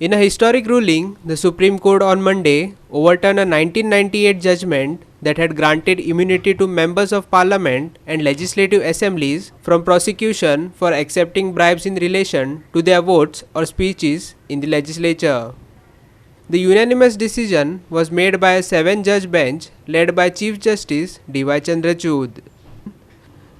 In a historic ruling, the Supreme Court on Monday overturned a 1998 judgment that had granted immunity to members of parliament and legislative assemblies from prosecution for accepting bribes in relation to their votes or speeches in the legislature. The unanimous decision was made by a 7-judge bench led by Chief Justice D.Y. Chandrachud.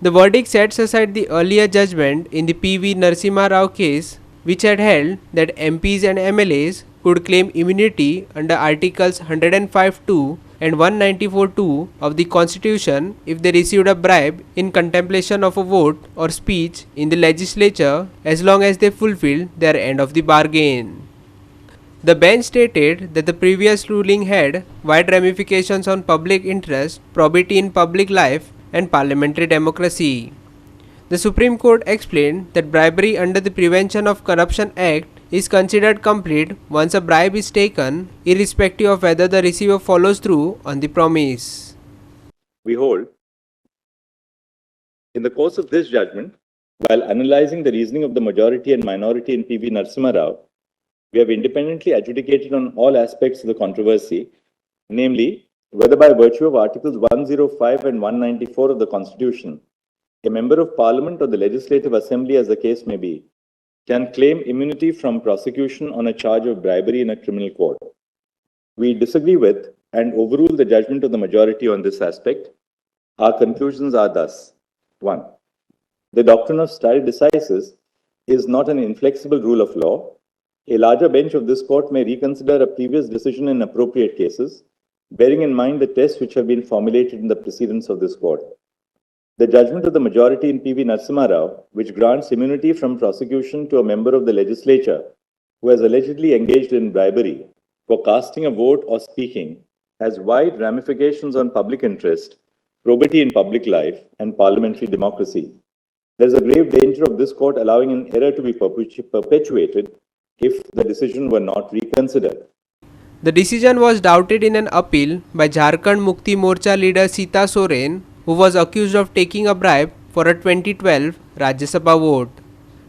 The verdict sets aside the earlier judgment in the P.V. Narasimha Rao case, which had held that MPs and MLAs could claim immunity under Articles 105(2) and 194(2) of the Constitution if they received a bribe in contemplation of a vote or speech in the legislature as long as they fulfilled their end of the bargain. The bench stated that the previous ruling had wide ramifications on public interest, probity in public life, and parliamentary democracy. The Supreme Court explained that bribery under the Prevention of Corruption Act is considered complete once a bribe is taken, irrespective of whether the receiver follows through on the promise. We hold, in the course of this judgment, while analyzing the reasoning of the majority and minority in P.V. Narasimha Rao, we have independently adjudicated on all aspects of the controversy, namely, whether by virtue of Articles 105 and 194 of the Constitution, a member of Parliament or the Legislative Assembly, as the case may be, can claim immunity from prosecution on a charge of bribery in a criminal court. We disagree with and overrule the judgment of the majority on this aspect. Our conclusions are thus: 1. The doctrine of stare decisis is not an inflexible rule of law. A larger bench of this court may reconsider a previous decision in appropriate cases, bearing in mind the tests which have been formulated in the precedents of this court. The judgment of the majority in P.V. Narasimha Rao, which grants immunity from prosecution to a member of the legislature who has allegedly engaged in bribery for casting a vote or speaking, has wide ramifications on public interest, probity in public life, and parliamentary democracy. There is a grave danger of this court allowing an error to be perpetuated if the decision were not reconsidered. The decision was doubted in an appeal by Jharkhand Mukti Morcha leader Sita Soren, who was accused of taking a bribe for a 2012 Rajya Sabha vote.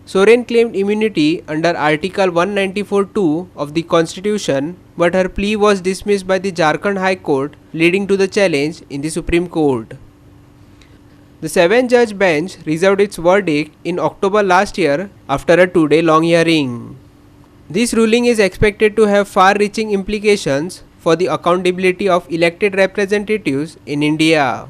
Soren claimed immunity under Article 194(2) of the Constitution, but her plea was dismissed by the Jharkhand High Court, leading to the challenge in the Supreme Court. The 7-judge bench reserved its verdict in October last year after a 2-day-long hearing. This ruling is expected to have far-reaching implications for the accountability of elected representatives in India.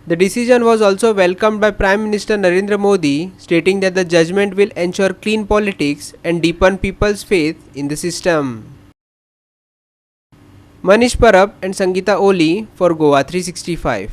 The decision was also welcomed by Prime Minister Narendra Modi, stating that the judgment will ensure clean politics and deepen people's faith in the system. Manish Parab and Sangeeta Oli for Goa 365.